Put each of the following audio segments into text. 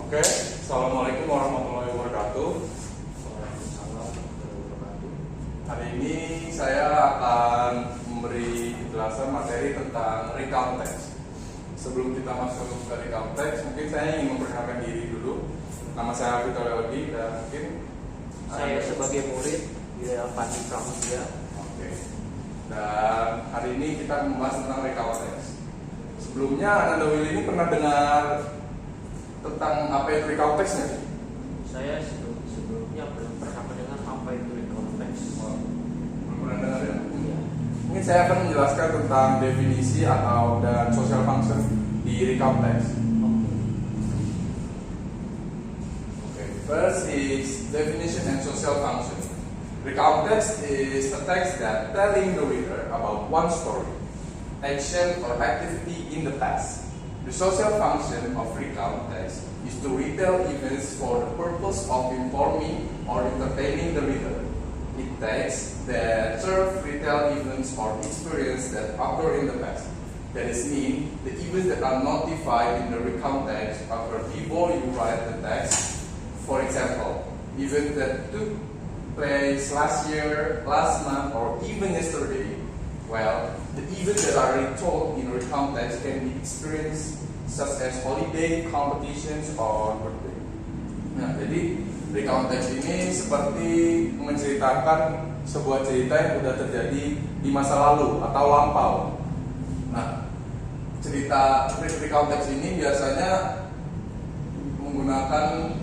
Oke, Assalamualaikum warahmatullahi wabarakatuh. Hari ini saya akan memberi penjelasan materi tentang recount text. Sebelum kita masuk ke recount text, mungkin saya ingin memperkenalkan diri dulu. Nama saya Vito Leodi dan mungkin saya sebagai murid di Fandi Pramudia. Oke. Dan hari ini kita membahas tentang recount text. Sebelumnya Ananda Willy ini pernah dengar tentang apa itu recount text nggak? Saya sebelumnya belum pernah mendengar apa itu recount text. Belum pernah dengar ya? Iya. Mungkin saya akan menjelaskan tentang definisi atau dan social function di recount text. Okay. First is definition and social function. Recount text is a text that telling the reader about one story, action or activity in the past. The social function of recount text is to retell events for the purpose of informing or entertaining the reader. It texts that serve retell events or experience that occur in the past. That is mean, the events that are notified in the recount text occur before you write the text. For example, events that took place last year, last month, or even yesterday. Well, the events that are retold in recount text can be experienced such as holiday, competitions, or birthday. Nah, jadi recount text ini seperti menceritakan sebuah cerita yang sudah terjadi di masa lalu atau lampau. Nah, cerita recount text ini biasanya menggunakan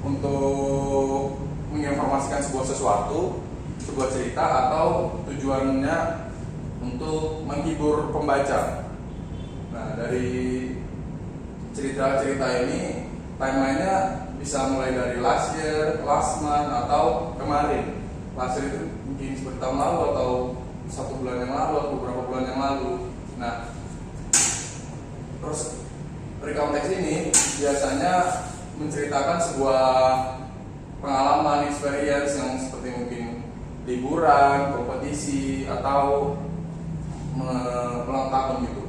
untuk menginformasikan sebuah sesuatu, sebuah cerita, atau tujuannya untuk menghibur pembaca. Nah, dari cerita-cerita ini timelinenya bisa mulai dari last year, last month, atau kemarin. Last year itu mungkin seperti tahun lalu atau 1 bulan yang lalu atau beberapa bulan yang lalu. Nah, terus recount text ini biasanya menceritakan sebuah pengalaman, experience yang seperti mungkin liburan, kompetisi, atau ulang tahun gitu.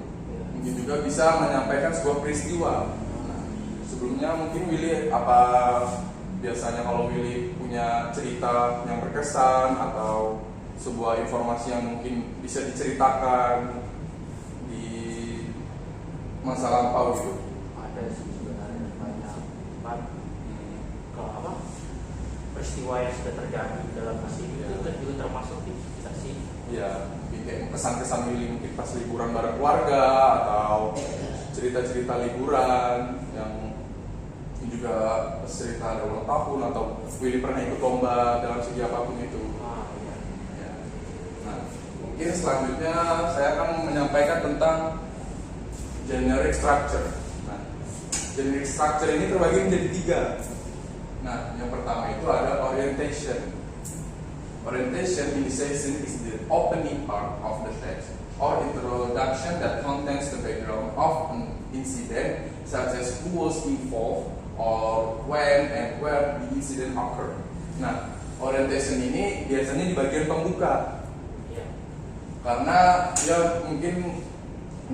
Mungkin juga bisa menyampaikan sebuah peristiwa. Nah, sebelumnya mungkin Willy apa biasanya kalau Willy punya cerita yang berkesan atau sebuah informasi yang mungkin bisa diceritakan di masa lampau gitu? Ada sih sebenarnya banyak peristiwa yang sudah terjadi dalam masa ini itu kan juga termasuk di kita sih. Ya, kayak kesan-kesan Willy mungkin pas liburan bareng keluarga atau cerita-cerita liburan yang juga cerita ada ulang tahun atau Willy pernah ikut lomba dalam segi apapun itu. Iya. Ya. Nah, mungkin selanjutnya saya akan menyampaikan tentang generic structure. Nah, generic structure ini terbagi menjadi 3. Nah, yang pertama itu ada orientation. Orientation in this section is the opening part of the text or introduction that contains the background of an incident such as who was involved or when and where the incident occurred. Nah, orientation ini biasanya di bagian pembuka. Iya. Karena dia mungkin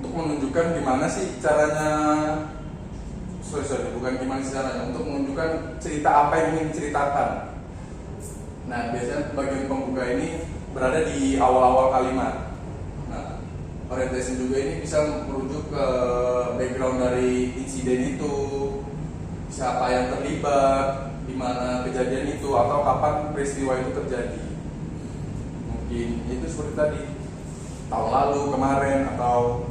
untuk menunjukkan gimana sih caranya bukan gimana sih caranya untuk menunjukkan cerita apa yang ingin diceritakan. Nah, biasanya bagian pembuka ini berada di awal-awal kalimat. Nah, orientation juga ini bisa merujuk ke background dari insiden itu, siapa yang terlibat, di mana kejadian itu, atau kapan peristiwa itu terjadi. Mungkin itu seperti tadi, tahun lalu, kemarin, atau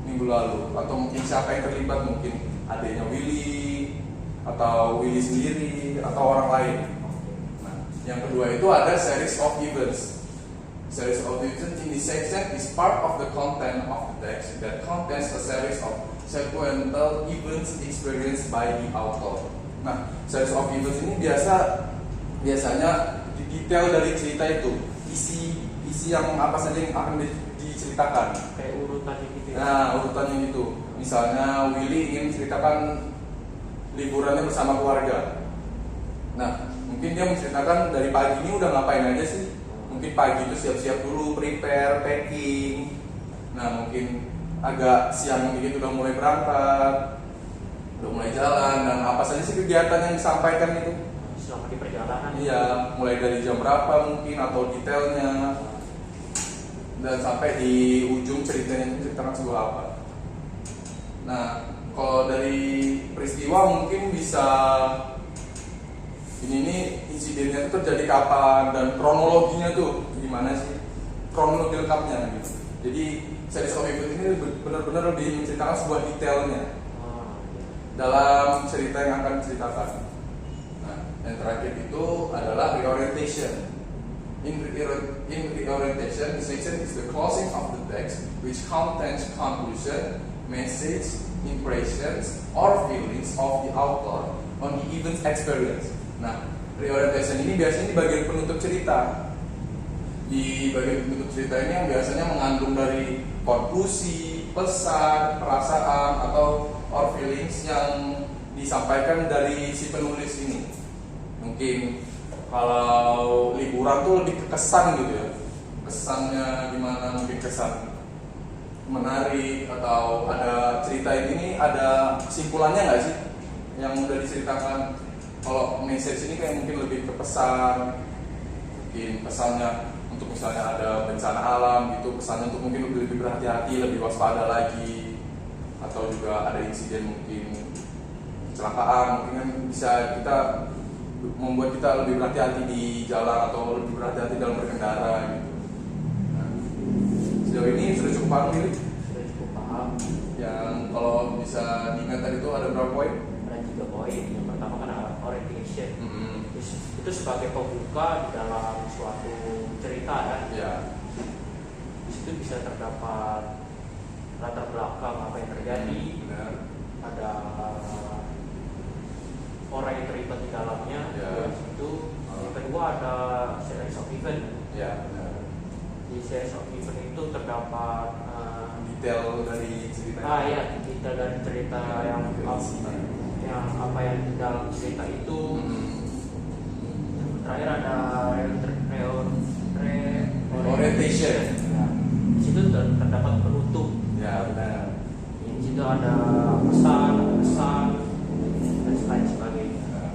minggu lalu, atau mungkin siapa yang terlibat, mungkin adiknya Willy, atau Willy sendiri, atau orang lain. Yang kedua itu ada series of events. Series of events in this section is part of the content of the text that contains a series of sequential events experienced by the author. Nah, series of events ini biasanya detail dari cerita itu, isi yang apa saja yang akan diceritakan. Kayak urutannya gitu ya. Nah, urutannya gitu. Misalnya Willy ingin ceritakan liburannya bersama keluarga. Nah, mungkin dia menceritakan dari pagi ini udah ngapain aja sih. Mungkin pagi itu siap-siap dulu, prepare, packing. Nah, mungkin agak siang dikit udah mulai berangkat. udah mulai jalan dan apa saja sih kegiatan yang disampaikan itu. Selama di perjalanan. Iya, mulai dari jam berapa mungkin atau detailnya dan sampai di ujung ceritanya itu ceritakan sebuah apa. Nah, kalau dari peristiwa mungkin bisa ini nih insidennya itu terjadi kapan dan kronologinya tuh gimana sih, kronologi lengkapnya gitu. Jadi series of event ini benar-benar lebih menceritakan sebuah detailnya dalam cerita yang akan diceritakan. Nah, yang terakhir itu adalah reorientation. In reorientation, the section is the closing of the text which contains conclusion, message, impressions, or feelings of the author on the event experience. Nah, reorientation ini biasanya di bagian penutup cerita. Di bagian penutup cerita ini yang biasanya mengandung dari konklusi, pesan, perasaan, atau or feelings yang disampaikan dari si penulis ini. Mungkin kalau liburan tuh lebih ke kesan gitu ya. Kesannya gimana, mungkin kesan menarik atau ada cerita ini ada kesimpulannya nggak sih yang udah diceritakan. Kalau message ini kayak mungkin lebih ke pesan, mungkin pesannya untuk misalnya ada bencana alam gitu, pesannya untuk mungkin lebih berhati-hati, lebih waspada lagi, atau juga ada insiden mungkin kecelakaan, mungkin kan bisa kita membuat kita lebih berhati-hati di jalan atau lebih berhati-hati dalam berkendara gitu. Nah, sejauh ini sudah cukup paham ini? Sudah cukup paham. Yang kalau bisa diingat tadi itu ada berapa poin? Ada 3 poin. Yang pertama kan orientation. Itu sebagai pembuka di dalam suatu cerita ya. Ya. Di situ bisa terdapat latar belakang apa yang terjadi. Benar. Ada orang yang terlibat di dalamnya. Ya. Itu. Yang kedua ada series of event. Ya, benar. Di series of event itu terdapat Detail dari cerita. ya, detail dari cerita yang apa yang di dalam cerita itu. Yang terakhir ada orientation. Ya. Di situ terdapat penutup. Ya, benar. Di situ ada pesan, dan lain sebagainya. Nah,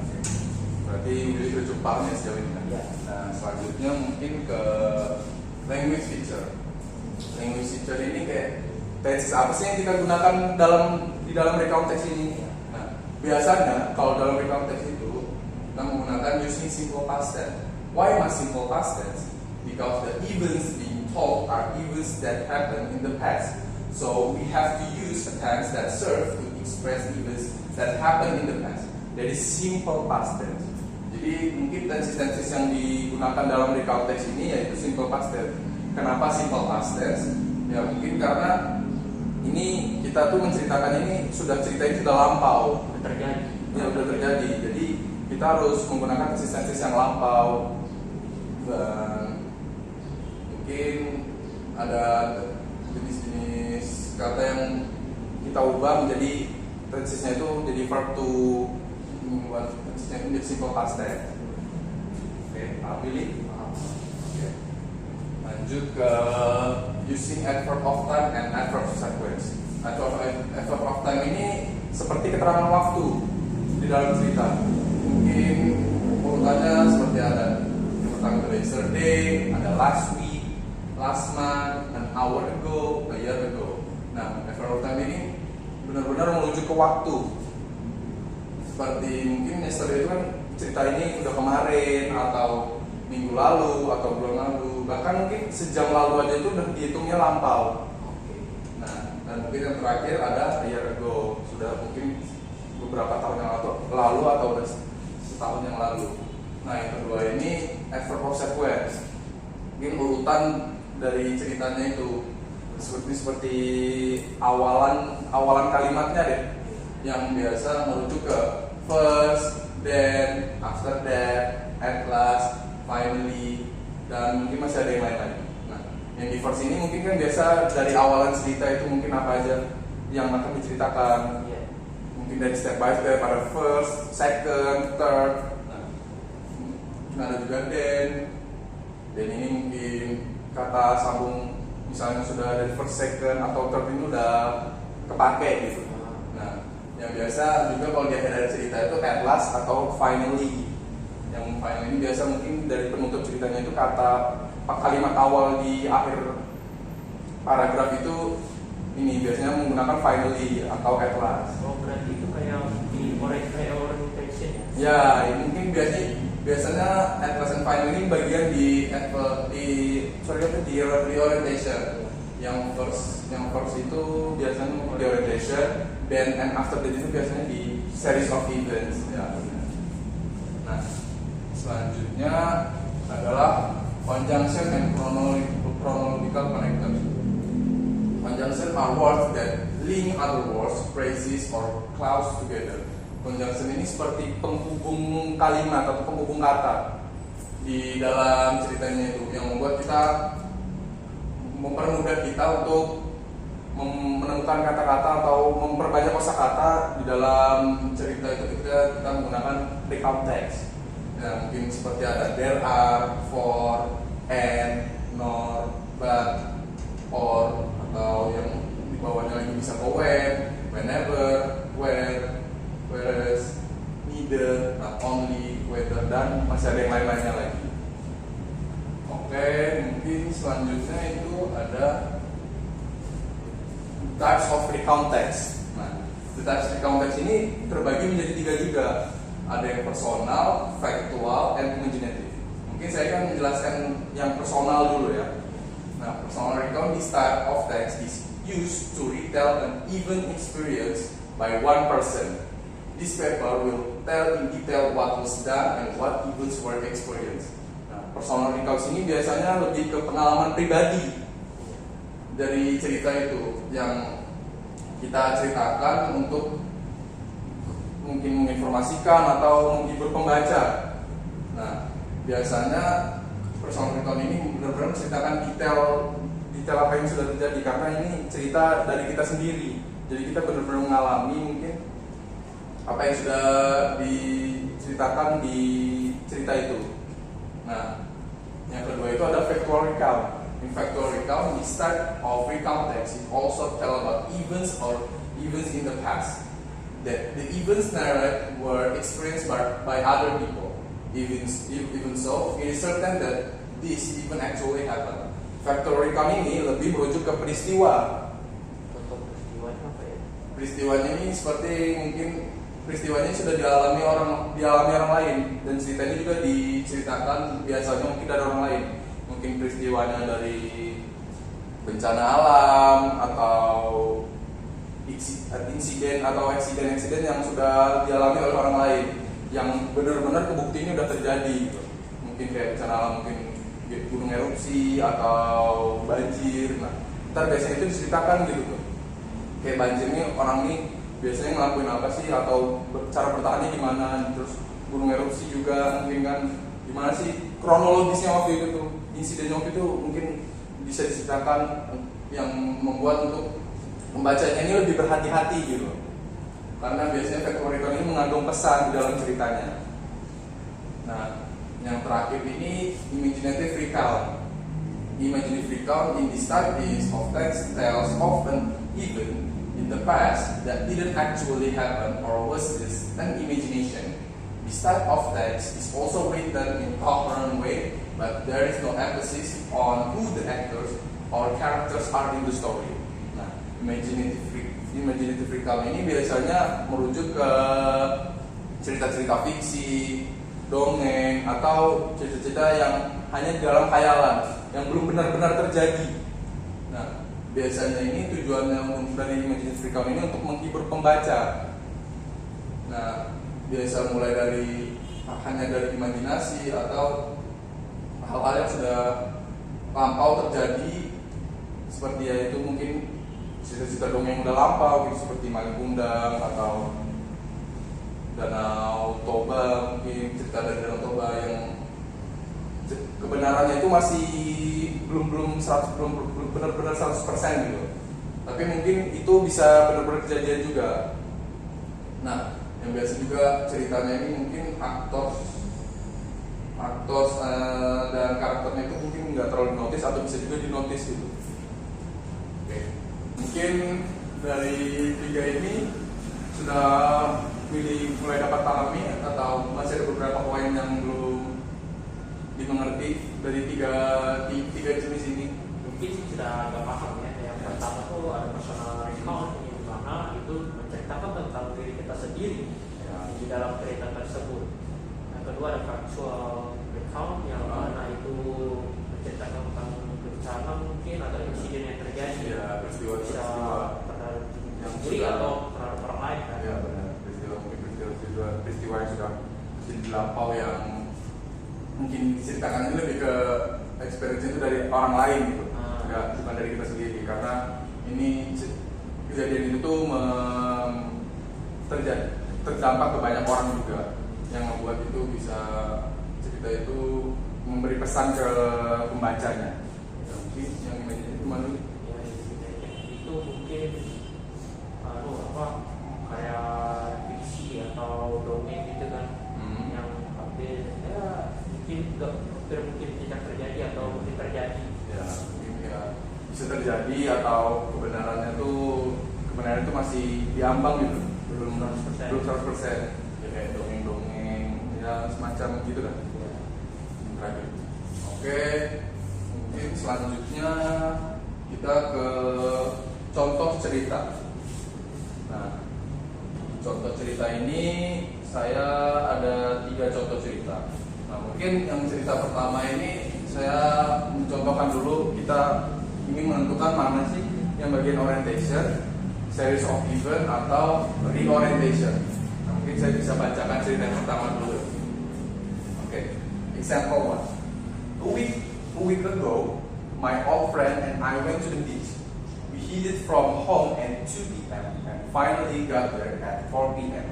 berarti udah cukup paham ya sejauh ini kan? Ya. Nah, selanjutnya mungkin ke language feature. Language feature ini kayak tenses apa sih yang kita gunakan di dalam recount text ini? Nah, biasanya kalau dalam recount text itu kita menggunakan using simple past tense. Why must simple past tense? Because the events being told are events that happened in the past. So we have to use a tense that serve to express events that happened in the past. Jadi simple past tense. Jadi mungkin tenses yang digunakan dalam recount text ini yaitu simple past tense. Kenapa simple past tense? Ya mungkin karena ini kita tuh menceritakan ini cerita ini sudah lampau. Sudah terjadi. Ya udah terjadi. Jadi kita harus menggunakan tenses yang lampau. Dan mungkin ada jenis-jenis kata yang kita ubah menjadi tensesnya itu jadi verb to, membuat tensesnya itu menjadi simple past tense. Oke, paham pilih? Oke. Lanjut ke using adverb of time and adverb of sequence. Adverb of time ini seperti keterangan waktu di dalam cerita. Mungkin urutannya seperti ada. Yang pertama itu yesterday, ada last week, last month, an hour ago, a year ago. Nah, adverb of time ini benar-benar merujuk ke waktu. Seperti mungkin yesterday itu kan cerita ini udah kemarin atau minggu lalu atau bulan lalu, bahkan mungkin sejam lalu aja itu udah dihitungnya lampau. Nah, dan mungkin yang terakhir ada a year ago, sudah mungkin beberapa tahun yang lalu atau udah setahun yang lalu. Nah, yang kedua ini adverb of sequence. Mungkin urutan dari ceritanya itu seperti awalan kalimatnya deh, yang biasa merujuk ke first, then, after that, at last, finally, dan mungkin masih ada yang lain-lain. Nah, yang di verse ini mungkin kan biasa dari awalan cerita itu mungkin apa aja yang akan diceritakan. Mungkin dari step by step pada first, second, third. Nah, ada juga then ini mungkin kata sambung misalnya sudah dari first, second atau third itu udah kepake gitu. Nah, Yang biasa juga kalau di akhir dari cerita itu at last atau finally. Yang final ini biasa mungkin dari penutup ceritanya itu kalimat awal di akhir paragraf itu ini biasanya menggunakan finally atau at last. Oh, berarti itu kayak di orientation ya? Ya, mungkin biasanya at last and finally ini bagian di orientation. Yang first itu biasanya di orientation, then and after that itu biasanya di series of events. Ya. Nah, selanjutnya adalah conjunction and chronological connectors. Conjunction are words that link other words, phrases, or clause together. Conjunction ini seperti penghubung kalimat atau penghubung kata di dalam ceritanya itu yang membuat kita mempermudah kita untuk menemukan kata-kata atau memperbanyak kosakata di dalam cerita itu ketika kita menggunakan recount text. Ya, mungkin seperti ada there are, for, and, nor, but, or, atau yang di bawahnya lagi bisa ke when, whenever, where, whereas, neither, not only, whether, dan masih ada yang lain-lainnya lagi. Oke, mungkin selanjutnya itu ada types of recount text. Nah, the types of recount text ini terbagi menjadi 3 juga. Ada yang personal, factual, and imaginative. Mungkin saya akan menjelaskan yang personal dulu ya. Nah, personal recount, this type of text is used to retell an event experience by one person. This paper will tell in detail what was done and what events were experienced. Nah, personal recount ini biasanya lebih ke pengalaman pribadi dari cerita itu yang kita ceritakan untuk mungkin menginformasikan atau menghibur pembaca. Nah, biasanya personal recount ini benar-benar menceritakan detail apa yang sudah terjadi karena ini cerita dari kita sendiri. Jadi kita benar-benar mengalami mungkin apa yang sudah diceritakan di cerita itu. Nah, yang kedua itu ada factual recount. In factual recount, this type of recount text is also tell about events in the past that the events narrated were experienced by other people. Even so, it is certain that this event actually happened. Factual recount ini lebih merujuk ke peristiwa. Contoh peristiwanya apa ya? Peristiwanya ini seperti mungkin peristiwanya sudah dialami orang lain dan ceritanya juga diceritakan biasanya mungkin dari orang lain. Mungkin peristiwanya dari bencana alam atau insiden atau eksiden yang sudah dialami oleh orang lain yang benar-benar kebuktiannya sudah terjadi gitu. Mungkin kayak bencana alam, mungkin gunung erupsi atau banjir. Nah, ntar biasanya itu diceritakan gitu tuh. Kayak banjir ini orang ini biasanya ngelakuin apa sih atau cara bertahannya gimana. Terus gunung erupsi juga mungkin kan gimana sih kronologisnya waktu itu tuh. Insidennya waktu itu mungkin bisa diceritakan yang membuat untuk pembacanya ini lebih berhati-hati gitu. Karena biasanya factual recount ini mengandung pesan di dalam ceritanya. Nah, yang terakhir ini imaginative recount. Imaginative recount in this type of text tells of an event in the past that didn't actually happen or was just an imagination. This type of text is also written in coherent way, but there is no emphasis on who the actors or characters are in the story. Nah, imaginative recount ini biasanya merujuk ke cerita-cerita fiksi, dongeng, atau cerita-cerita yang hanya di dalam khayalan, yang belum benar-benar terjadi. Nah, biasanya ini tujuannya dari imaginative recount ini untuk menghibur pembaca. Nah, biasa mulai dari hanya dari imajinasi atau hal-hal yang sudah lampau terjadi, seperti yaitu mungkin cerita-cerita dongeng yang udah lampau gitu, seperti Malin Kundang atau Danau Toba, mungkin cerita dari Danau Toba yang kebenarannya itu masih belum benar-benar 100% gitu. Tapi mungkin itu bisa benar-benar kejadian juga. Nah, yang biasa juga ceritanya ini mungkin aktor dan karakternya itu mungkin nggak terlalu dinotis atau bisa juga dinotis gitu. Oke. Mungkin dari 3 ini Sudah mulai dapat pahami atau masih ada beberapa poin yang belum dimengerti dari tiga jenis ini? Mungkin sudah agak paham ya. Yang pertama tuh ada personal account, di mana itu menceritakan tentang diri kita sendiri ya, di dalam cerita tersebut. Yang kedua ada factual account, yang mana itu menceritakan tentang bencana mungkin atau insiden yang terjadi Ya, bisa terhadap yang diri sudah- atau terhadap orang lain kan. Ya benar, peristiwa yang sudah dilampau yang mungkin diceritakan ini lebih ke experience itu dari orang lain gitu, bukan dari kita sendiri, karena ini kejadian itu tuh terdampak ke banyak orang juga, yang membuat itu bisa cerita itu memberi pesan ke pembacanya. Ya, mungkin yang ini itu mana? Ya, itu mungkin kayak fiksi atau dongeng gitu kan, yang hampir ya mungkin tidak terjadi atau mungkin terjadi. Ya, mungkin ya bisa terjadi atau kebenaran itu masih diambang gitu, belum 100%. Ya kayak dongeng-dongeng ya semacam gitu kan. Yang terakhir. Oke, mungkin selanjutnya kita ke contoh cerita. Nah, contoh cerita ini saya ada 3 contoh cerita. Nah, mungkin yang cerita pertama ini saya mencontohkan dulu, kita ingin menentukan mana sih yang bagian orientation, series of event atau reorientation. Nah, mungkin saya bisa bacakan cerita yang pertama dulu. Oke, example 1. A week ago, my old friend and I went to the beach. We headed from home at 2 p.m. and finally got there at 4 p.m.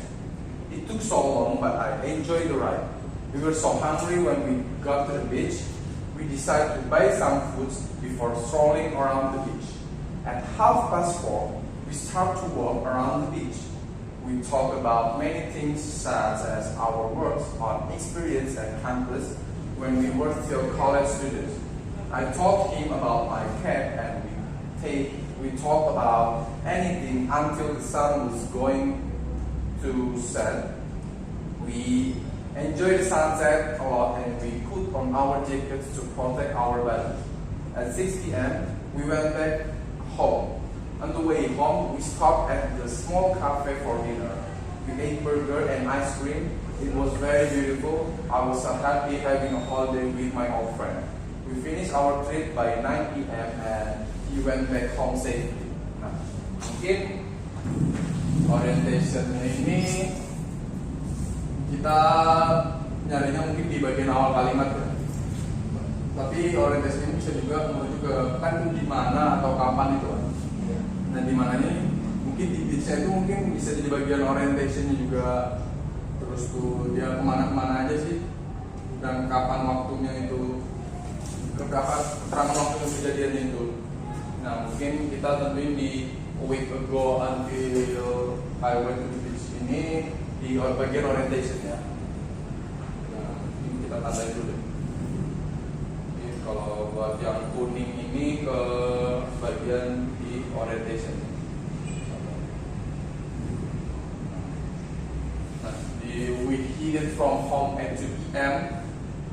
It took so long, but I enjoyed the ride. We were so hungry when we got to the beach. We decided to buy some foods before strolling around the beach. At 4:30, we start to walk around the beach. We talk about many things such as our works on experience at campus when we were still college students. I told him about my cat and we talked about anything until the sun was going to set. We enjoyed the sunset a lot and we put on our jackets to protect our bodies. At 6 p.m., we went back home. On the way home, we stopped at the small cafe for dinner. We ate burger and ice cream. It was very beautiful. I was so happy having a holiday with my old friend. We finished our trip by 9 p.m. and he went back home safely. Nah, mungkin orientationnya ini kita nyarinya mungkin di bagian awal kalimat ya. Tapi orientasinya bisa juga menuju ke kan di mana atau kapan itu kan. Nah di mananya mungkin di beach-nya itu mungkin bisa jadi bagian orientationnya juga. Terus tuh dia kemana-kemana aja sih dan kapan waktunya itu, berapa keterangan waktu kejadiannya itu. Nah mungkin kita tentuin di a week ago until I went to the beach ini di bagian orientation ya. Nah ini kita tandain dulu deh. Jadi kalau buat yang kuning ini ke bagian di orientation. Nah di we headed from home at 2 p.m.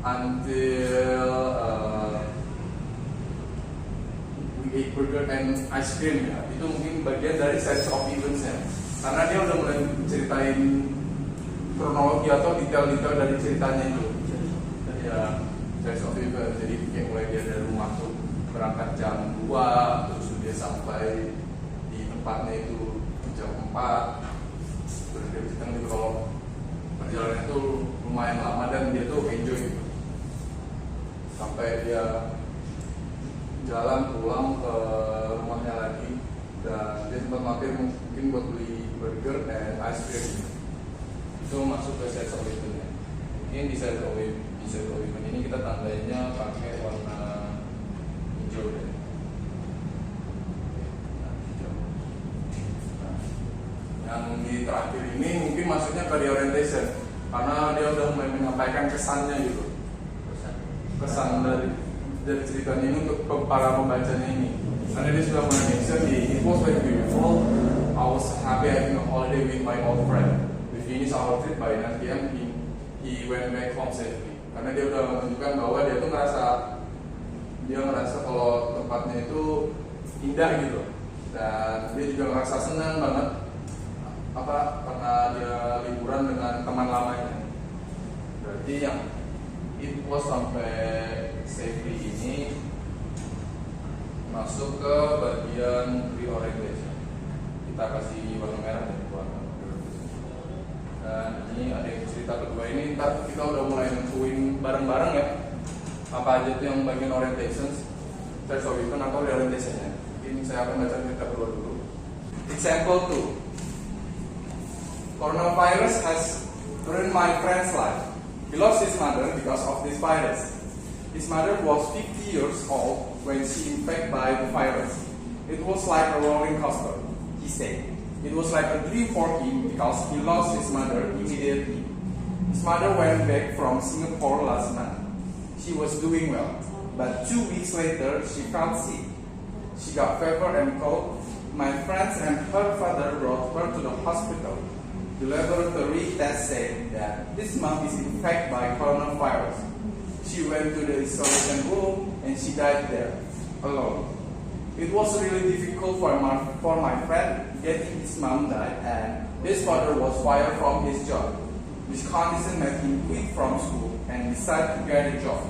until we ate burger and ice cream ya. Itu mungkin bagian dari series of events-nya. Karena dia udah mulai ceritain kronologi atau detail-detail dari ceritanya itu. Ya, series of events. Jadi kayak mulai dia dari rumah tuh berangkat jam 2, terus dia sampai di tempatnya itu jam 4. Terus dia cerita gitu kalau perjalanan itu lumayan lama dan dia tuh enjoy gitu. Sampai dia jalan pulang ke rumahnya lagi dan dia sempat mampir mungkin buat beli burger dan ice cream. Itu masuk ke series of event-nya. Mungkin di series of event ini kita tandainya pakai warna hijau deh. Yang di terakhir ini mungkin maksudnya ke orientation karena dia udah mulai menyampaikan kesannya gitu, kesan dari ceritanya ini untuk para pembacanya ini. Karena dia sudah mention di it was very beautiful. I was happy having a holiday with my old friend. We finished our trip by 9 p.m. He went back home safely. Karena dia udah menunjukkan bahwa dia tuh ngerasa kalau tempatnya itu indah gitu, dan dia juga ngerasa senang banget karena dia liburan dengan teman lamanya. Berarti yang it was sampai safely ini masuk ke bagian reorientation. Kita kasih warna merah dan warna reorientation. Dan ini ada yang cerita kedua ini, ntar kita udah mulai nentuin bareng-bareng ya apa aja tuh yang bagian orientations, search of event atau reorientationnya. Ini saya akan baca cerita kedua dulu. Example 2. Coronavirus has ruined my friend's life. He lost his mother because of this virus. His mother was 50 years old when she infected by the virus. It was like a rolling coaster, he said. It was like a dream for him because he lost his mother immediately. His mother went back from Singapore last month. She was doing well, but 2 weeks later she felt sick. She got fever and cold. My friends and her father brought her to the hospital. The laboratory test said that this mom is infected by coronavirus. She went to the isolation room and she died there, alone. It was really difficult for my friend getting his mom died, and his father was fired from his job. This condition made him quit from school and decided to get a job.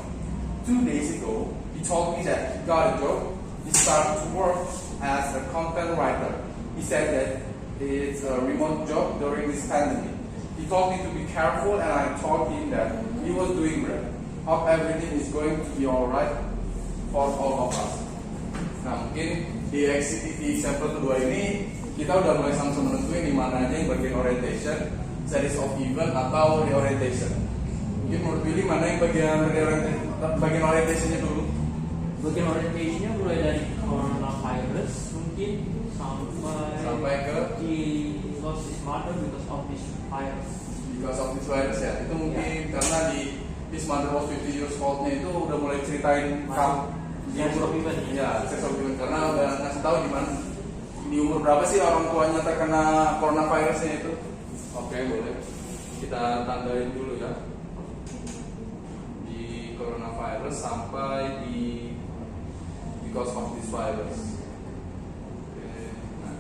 2 days ago, he told me that he got a job. He started to work as a content writer. He said that it's a remote job during this pandemic. He told me to be careful, and I told him that he was doing great. Hope everything is going to be alright for all of us. Nah, mungkin di XCTV example kedua ini kita udah mulai sama-sama menentuin di mana aja yang bagian orientation, series of event atau reorientation. Mungkin menurut Billy mana yang bagian orientationnya dulu? Bagian orientationnya mulai dari coronavirus mungkin sampai ke he lost his mother because of this virus. Because of this virus ya. Itu mungkin karena di his mother was 50 years old-nya itu udah mulai ceritain di umur ya, karena udah ngasih tahu di mana di umur berapa sih orang tuanya terkena coronavirusnya itu. Oke, boleh kita tandain dulu ya. Coronavirus sampai di because of this virus. Nah.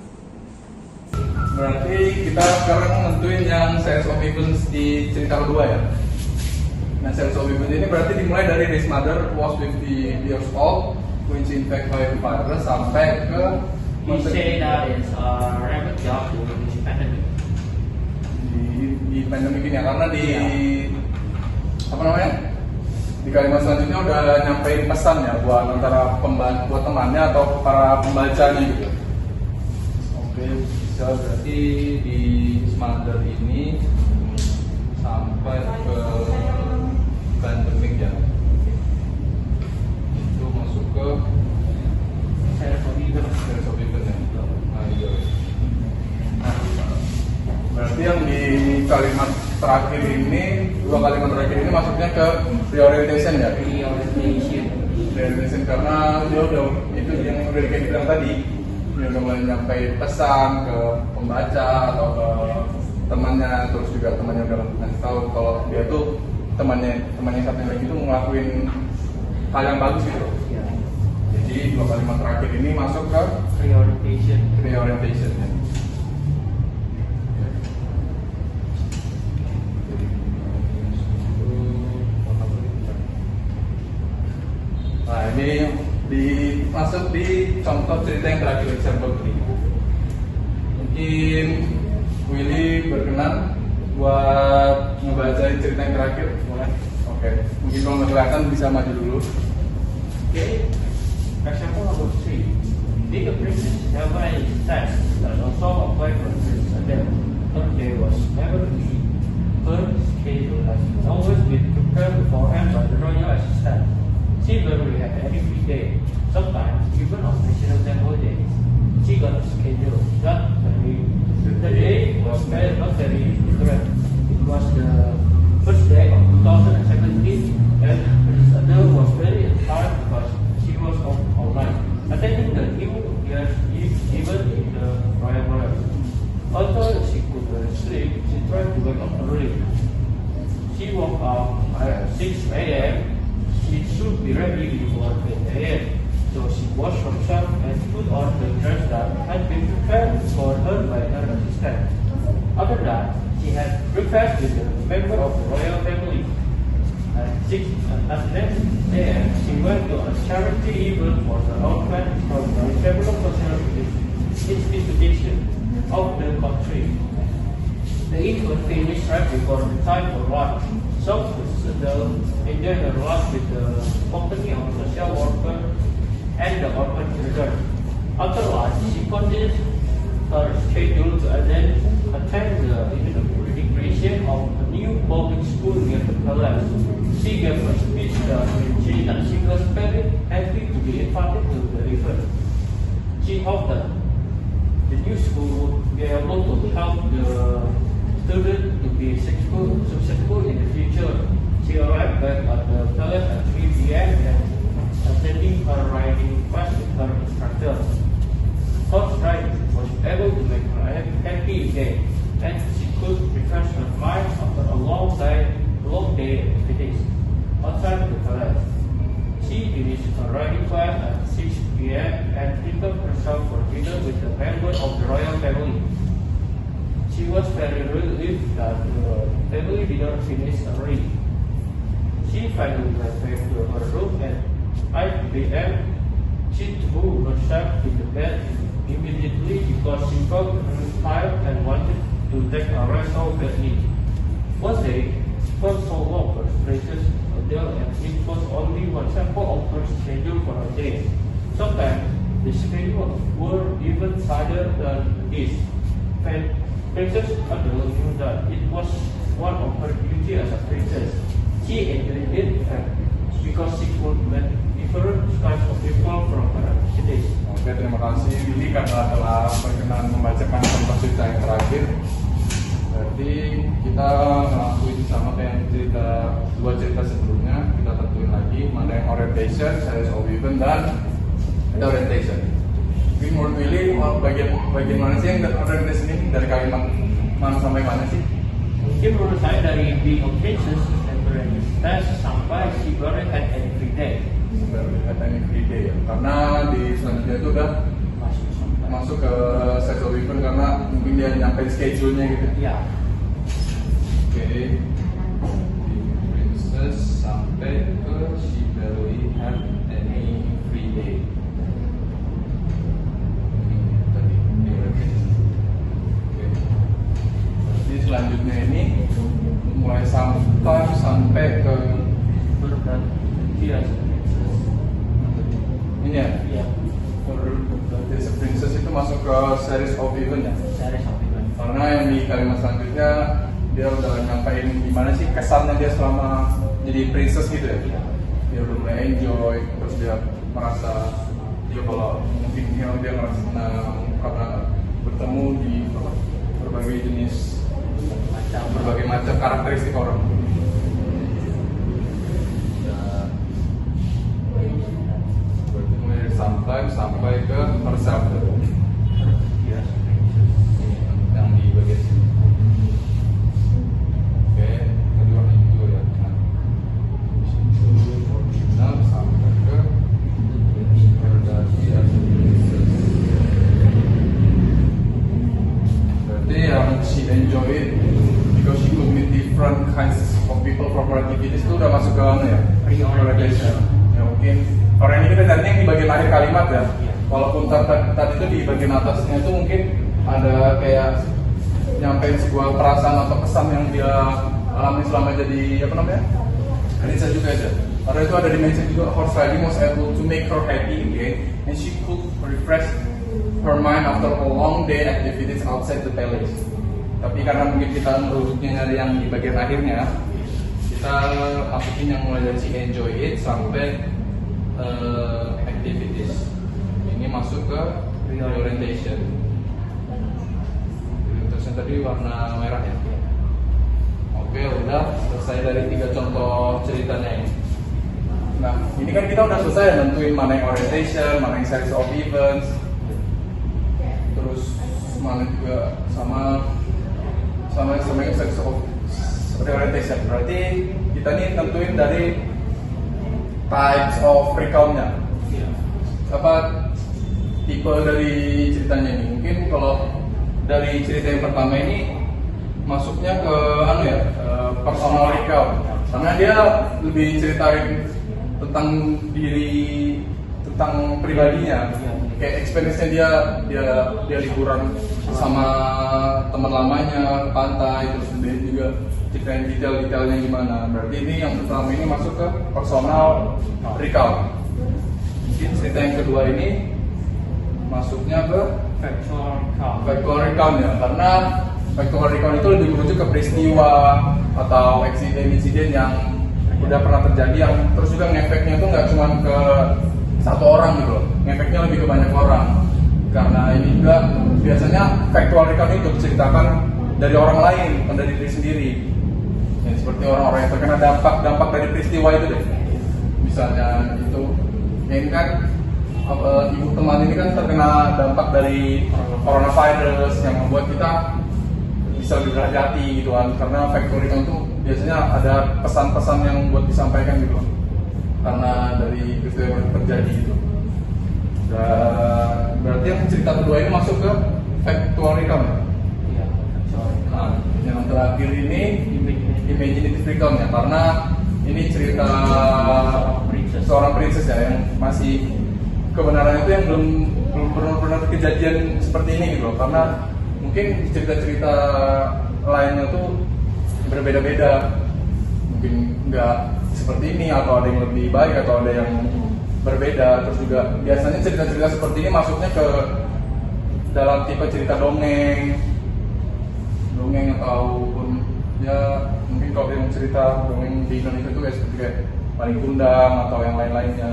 Berarti kita sekarang nentuin yang series of events di cerita kedua ya. Nah, series of events ini berarti dimulai dari his mother was 50 years old when she infected by the virus sampai ke we say that it's a rapid job during this pandemic. Di pandemi ini ya, karena di apa namanya? Di kalimat selanjutnya udah nyampein pesan ya buat antara buat temannya atau para pembacanya gitu. Oke, bisa berarti di mother ini sampai ke pandemik ya. Itu masuk ke series of event ya. Berarti yang di kalimat terakhir ini, dua kalimat terakhir ini masuknya ke reorientation ya? Reorientation karena dia udah, itu yang udah kayak dibilang tadi, dia udah mulai nyampe pesan ke pembaca atau ke temannya, terus juga temannya udah ngasih tahu kalau dia tuh temannya satu lagi itu ngelakuin hal yang bagus gitu. Jadi dua kalimat terakhir ini masuk ke reorientation ya. Nah, ini masuk di contoh cerita yang terakhir, example 3. Mungkin Willy berkenan buat ngebaca cerita yang terakhir, boleh? Oke. Mungkin kalau nggak kelihatan bisa maju dulu. Okay. Example number 3. Did the princess have any test that also applied for Princess Adele? Her day was never easy. Her schedule has always been prepared beforehand by the royal assistant. She barely had any free day. Sometimes, even on national holidays, she got a schedule that the day was not very different. It was the first day of 2017, and Princess Adele was very tired because she was all night attending the New Year's Eve event in the Royal Palace. 6 a.m., she should be ready before 10 a.m. So she washed herself and put on the dress that had been prepared for her by her assistant. After that, she had breakfast with a member of the royal family. At 9 a.m., she went to a charity event for the orphan from the several social institutions of the country. The event finished right before the time for lunch. So the enjoyed her lunch with the company of social worker and the orphan children. After lunch, she continued her schedule to attend the inauguration of a new public school near the palace. She gave a speech that she was very happy to be invited to the event. She hoped that the new school would be able to help the students to be successful in the future. She arrived back at the palace at 3 p.m. and attending her riding class with her instructor. Horse riding was able to make her happy again, and she could refresh her mind after a long day activities outside the palace. She finished her riding class at 6 p.m. and prepared herself for dinner with the members of the royal family. She was very relieved that the family dinner finished early. She finally went back to her room at 5 p.m. She threw herself in the bed immediately because she felt tired and wanted to take a rest so badly. One day, her solo was Princess Adele, and it was only one sample of her schedule for a day. Sometimes the schedule were even tighter than this. Princess Adele knew that it was one of her duties as a princess. She enjoyed it because she could meet different kinds of people from her cities. Oke, terima kasih Willy karena telah berkenan membacakan contoh cerita yang terakhir. Berarti kita ngelakuin sama kayak dua cerita sebelumnya. Kita tentuin lagi mana yang orientation, series of event, dan ada orientation. Mungkin menurut Willy bagian mana sih yang orientation ini dari kalimat mana sampai mana sih? Mungkin menurut saya dari being a princess and princess sampai she barely had any free day. Barely had any free day ya. Karena di selanjutnya itu udah masuk ke series of event karena mungkin dia nyampein schedule-nya gitu. Iya. Oke. Di princess sampai ke she barely had any free day. Selanjutnya ini mulai sampai ke ini ya. Iya. Desa Princess itu masuk ke series of event ya. Series of event. Karena yang di kalimat selanjutnya dia udah nyampein gimana sih kesannya dia selama jadi princess gitu ya. Iya. Dia udah mulai enjoy, terus dia merasa dia kalau mungkin dia merasa senang karena bertemu di berbagai jenis berbagai macam karakteristik orang. Berarti mulai dari sampai ke herself. Yang di bagian sini. Oke, tadi warna hijau ya. Original sampai ke Herdati dan berarti yang she enjoy it because she could meet different kinds of people from her activities itu udah masuk ke mana ya? Orientation. Ya mungkin orang ini kita carinya yang di bagian akhir kalimat ya. Walaupun tadi itu di bagian atasnya itu mungkin ada kayak nyampein sebuah perasaan atau kesan yang dia alami selama jadi apa namanya? Princess juga aja. Karena itu ada dimensi juga horse riding was able to make her happy again and she could refresh her mind after a long day activities outside the palace. Tapi karena mungkin kita merujuknya nyari yang di bagian akhirnya, kita masukin yang mulai dari si enjoy it sampai activities. Ini masuk ke reorientation. Reorientation tadi warna merah ya. Oke, udah selesai dari 3 contoh ceritanya ini. Nah, ini kan kita udah selesai nentuin mana yang orientation, mana yang series of events, terus mana juga sama yang series of reorientation. Berarti kita kita nih tentuin dari types of recount-nya. Iya. Apa tipe dari ceritanya ini? Mungkin kalau dari cerita yang pertama ini masuknya ke personal recount, karena dia lebih ceritain tentang diri, tentang pribadinya, kayak experience-nya dia liburan sama teman lamanya ke pantai, terus dia juga ceritain detail-detailnya gimana. Berarti ini yang pertama ini masuk ke personal recount. Mungkin cerita yang kedua ini masuknya ke factual recount ya, karena factual recount itu lebih merujuk ke peristiwa atau insiden yang udah pernah terjadi, yang terus juga ngefeknya itu nggak cuma ke satu orang gitu loh, ngefeknya lebih ke banyak orang. Karena ini juga biasanya factual recount itu diceritakan dari orang lain, bukan dari diri sendiri. Ya, seperti orang-orang yang terkena dampak dari peristiwa itu deh. Misalnya itu, ya ini kan ibu teman ini kan terkena dampak dari coronavirus yang membuat kita bisa lebih berhati-hati gitu kan, karena factual recount itu biasanya ada pesan-pesan yang buat disampaikan gitu loh, karena dari peristiwa yang terjadi gitu. Dan berarti yang cerita kedua ini masuk ke factual recount. Iya, factual recount. Nah, yang terakhir ini imaginative recount ya, karena ini cerita seorang princess ya, yang masih kebenaran itu yang belum benar-benar kejadian seperti ini gitu loh, karena mungkin cerita-cerita lainnya tuh berbeda-beda, mungkin nggak seperti ini, atau ada yang lebih baik atau ada yang berbeda. Terus juga biasanya cerita-cerita seperti ini masuknya ke dalam tipe cerita dongeng ataupun ya mungkin kalau yang cerita dongeng di Indonesia itu kayak seperti kayak Paling Kundang atau yang lain-lainnya,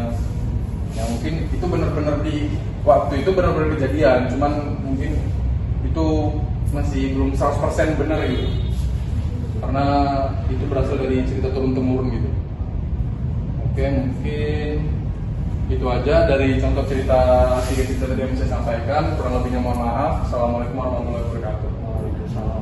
yang mungkin itu benar-benar di waktu itu benar-benar kejadian, cuman mungkin itu masih belum 100% benar gitu, karena itu berasal dari cerita turun-temurun gitu. Oke, mungkin itu aja dari contoh cerita 3 cerita tadi yang saya sampaikan. Kurang lebihnya mohon maaf. Assalamualaikum warahmatullahi wabarakatuh. Waalaikumsalam.